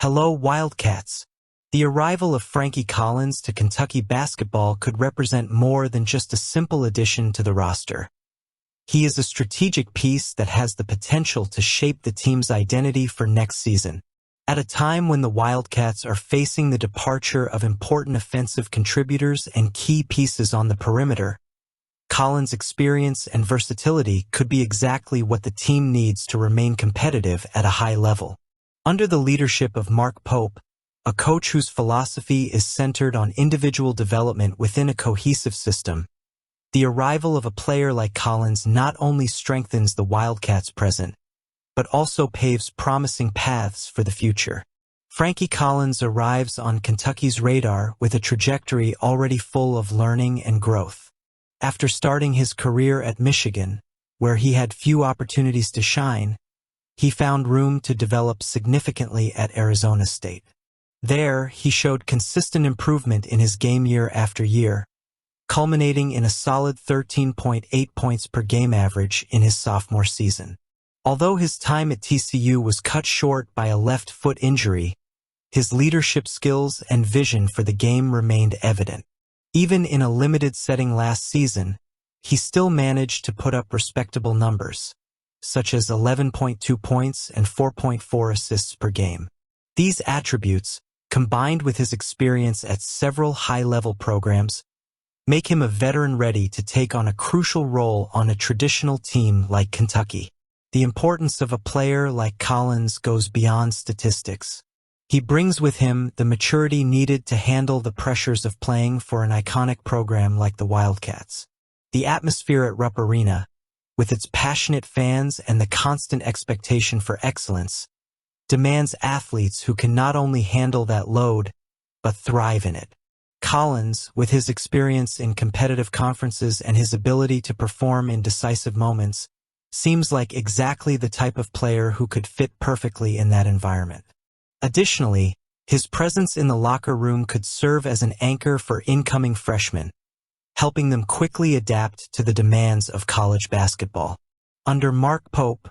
Hello, Wildcats. The arrival of Frankie Collins to Kentucky basketball could represent more than just a simple addition to the roster. He is a strategic piece that has the potential to shape the team's identity for next season. At a time when the Wildcats are facing the departure of important offensive contributors and key pieces on the perimeter, Collins' experience and versatility could be exactly what the team needs to remain competitive at a high level. Under the leadership of Mark Pope, a coach whose philosophy is centered on individual development within a cohesive system, the arrival of a player like Collins not only strengthens the Wildcats' present, but also paves promising paths for the future. Frankie Collins arrives on Kentucky's radar with a trajectory already full of learning and growth. After starting his career at Michigan, where he had few opportunities to shine, he found room to develop significantly at Arizona State. There, he showed consistent improvement in his game year after year, culminating in a solid 13.8 points per game average in his sophomore season. Although his time at TCU was cut short by a left foot injury, his leadership skills and vision for the game remained evident. Even in a limited setting last season, he still managed to put up respectable numbers, such as 11.2 points and 4.4 assists per game. These attributes, combined with his experience at several high-level programs, make him a veteran ready to take on a crucial role on a traditional team like Kentucky. The importance of a player like Collins goes beyond statistics. He brings with him the maturity needed to handle the pressures of playing for an iconic program like the Wildcats. The atmosphere at Rupp Arena, with its passionate fans and the constant expectation for excellence, demands athletes who can not only handle that load, but thrive in it. Collins, with his experience in competitive conferences and his ability to perform in decisive moments, seems like exactly the type of player who could fit perfectly in that environment. Additionally, his presence in the locker room could serve as an anchor for incoming freshmen, helping them quickly adapt to the demands of college basketball. Under Mark Pope,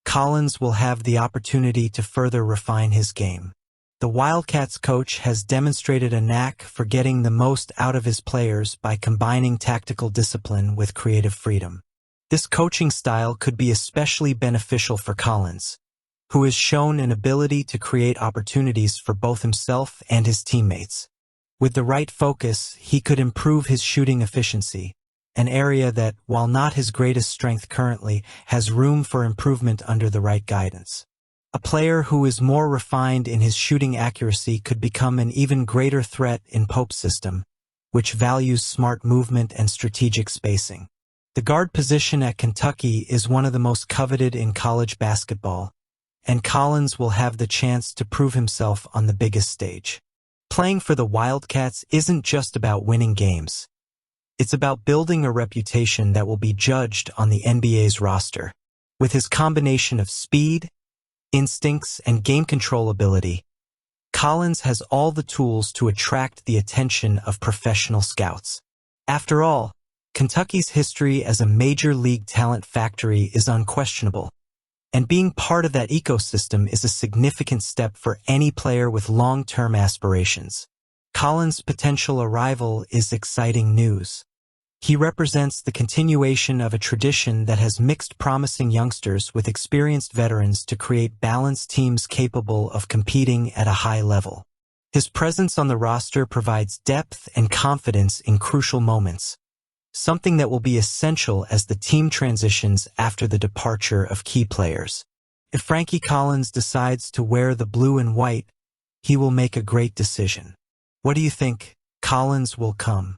Collins will have the opportunity to further refine his game. The Wildcats coach has demonstrated a knack for getting the most out of his players by combining tactical discipline with creative freedom. This coaching style could be especially beneficial for Collins, who has shown an ability to create opportunities for both himself and his teammates. With the right focus, he could improve his shooting efficiency, an area that, while not his greatest strength currently, has room for improvement under the right guidance. A player who is more refined in his shooting accuracy could become an even greater threat in Pope's system, which values smart movement and strategic spacing. The guard position at Kentucky is one of the most coveted in college basketball, and Collins will have the chance to prove himself on the biggest stage. Playing for the Wildcats isn't just about winning games. It's about building a reputation that will be judged on the NBA's roster. With his combination of speed, instincts, and game control ability, Collins has all the tools to attract the attention of professional scouts. After all, Kentucky's history as a major league talent factory is unquestionable, and being part of that ecosystem is a significant step for any player with long-term aspirations. Collins' potential arrival is exciting news. He represents the continuation of a tradition that has mixed promising youngsters with experienced veterans to create balanced teams capable of competing at a high level. His presence on the roster provides depth and confidence in crucial moments, something that will be essential as the team transitions after the departure of key players. If Frankie Collins decides to wear the blue and white, he will make a great decision. What do you think? Collins will come.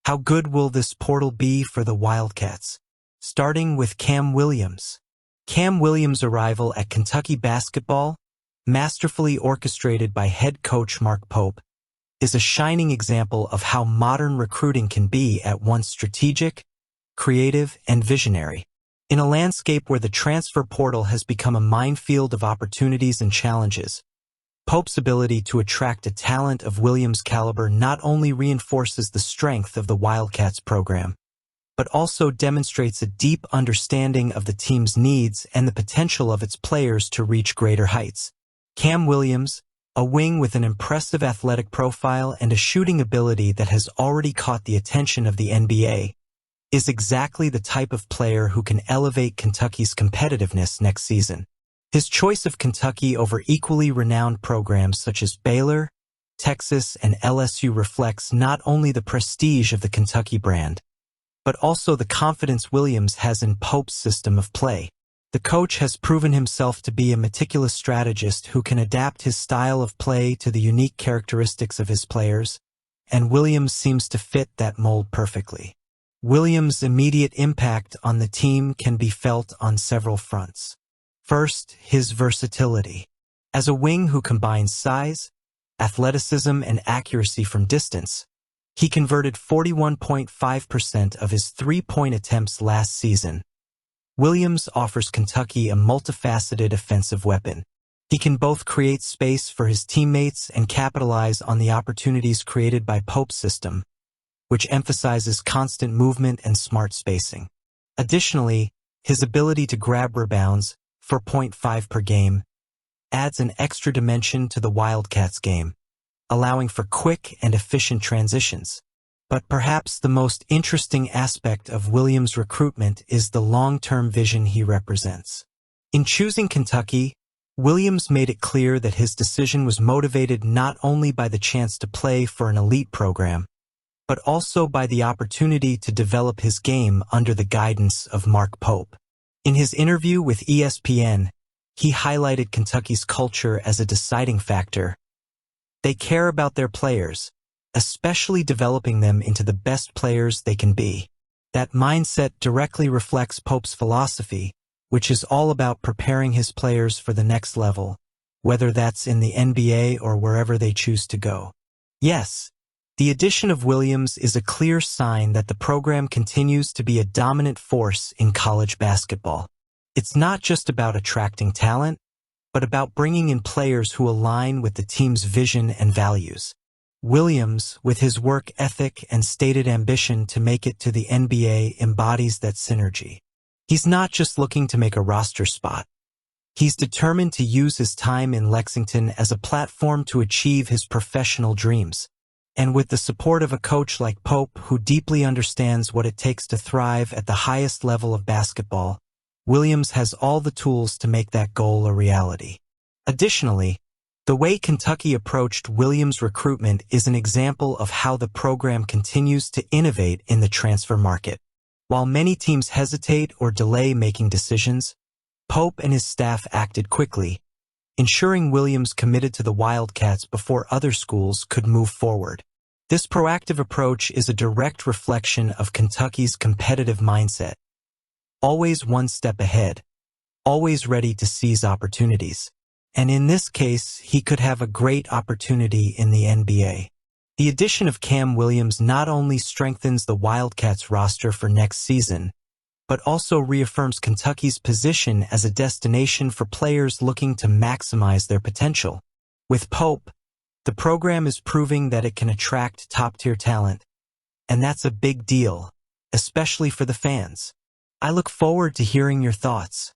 How good will this portal be for the Wildcats? Starting with Cam Williams. Cam Williams' arrival at Kentucky basketball, masterfully orchestrated by head coach Mark Pope, is a shining example of how modern recruiting can be at once strategic, creative, and visionary. In a landscape where the transfer portal has become a minefield of opportunities and challenges, Pope's ability to attract a talent of Williams' caliber not only reinforces the strength of the Wildcats program, but also demonstrates a deep understanding of the team's needs and the potential of its players to reach greater heights. Cam Williams, a wing with an impressive athletic profile and a shooting ability that has already caught the attention of the NBA, is exactly the type of player who can elevate Kentucky's competitiveness next season. His choice of Kentucky over equally renowned programs such as Baylor, Texas, and LSU reflects not only the prestige of the Kentucky brand, but also the confidence Williams has in Pope's system of play. The coach has proven himself to be a meticulous strategist who can adapt his style of play to the unique characteristics of his players, and Williams seems to fit that mold perfectly. Williams' immediate impact on the team can be felt on several fronts. First, his versatility. As a wing who combines size, athleticism, and accuracy from distance, he converted 41.5% of his three-point attempts last season. Williams offers Kentucky a multifaceted offensive weapon. He can both create space for his teammates and capitalize on the opportunities created by Pope's system, which emphasizes constant movement and smart spacing. Additionally, his ability to grab rebounds, 4.5 per game, adds an extra dimension to the Wildcats game, allowing for quick and efficient transitions. But perhaps the most interesting aspect of Williams' recruitment is the long-term vision he represents. In choosing Kentucky, Williams made it clear that his decision was motivated not only by the chance to play for an elite program, but also by the opportunity to develop his game under the guidance of Mark Pope. In his interview with ESPN, he highlighted Kentucky's culture as a deciding factor. They care about their players, especially developing them into the best players they can be. That mindset directly reflects Pope's philosophy, which is all about preparing his players for the next level, whether that's in the NBA or wherever they choose to go. Yes, the addition of Williams is a clear sign that the program continues to be a dominant force in college basketball. It's not just about attracting talent, but about bringing in players who align with the team's vision and values. Williams, with his work ethic and stated ambition to make it to the NBA, embodies that synergy. He's not just looking to make a roster spot. He's determined to use his time in Lexington as a platform to achieve his professional dreams. And with the support of a coach like Pope, who deeply understands what it takes to thrive at the highest level of basketball, Williams has all the tools to make that goal a reality. Additionally, the way Kentucky approached Williams' recruitment is an example of how the program continues to innovate in the transfer market. While many teams hesitate or delay making decisions, Pope and his staff acted quickly, ensuring Williams committed to the Wildcats before other schools could move forward. This proactive approach is a direct reflection of Kentucky's competitive mindset. Always one step ahead, always ready to seize opportunities. And in this case, he could have a great opportunity in the NBA. The addition of Cam Williams not only strengthens the Wildcats roster for next season, but also reaffirms Kentucky's position as a destination for players looking to maximize their potential. With Pope, the program is proving that it can attract top-tier talent, and that's a big deal, especially for the fans. I look forward to hearing your thoughts.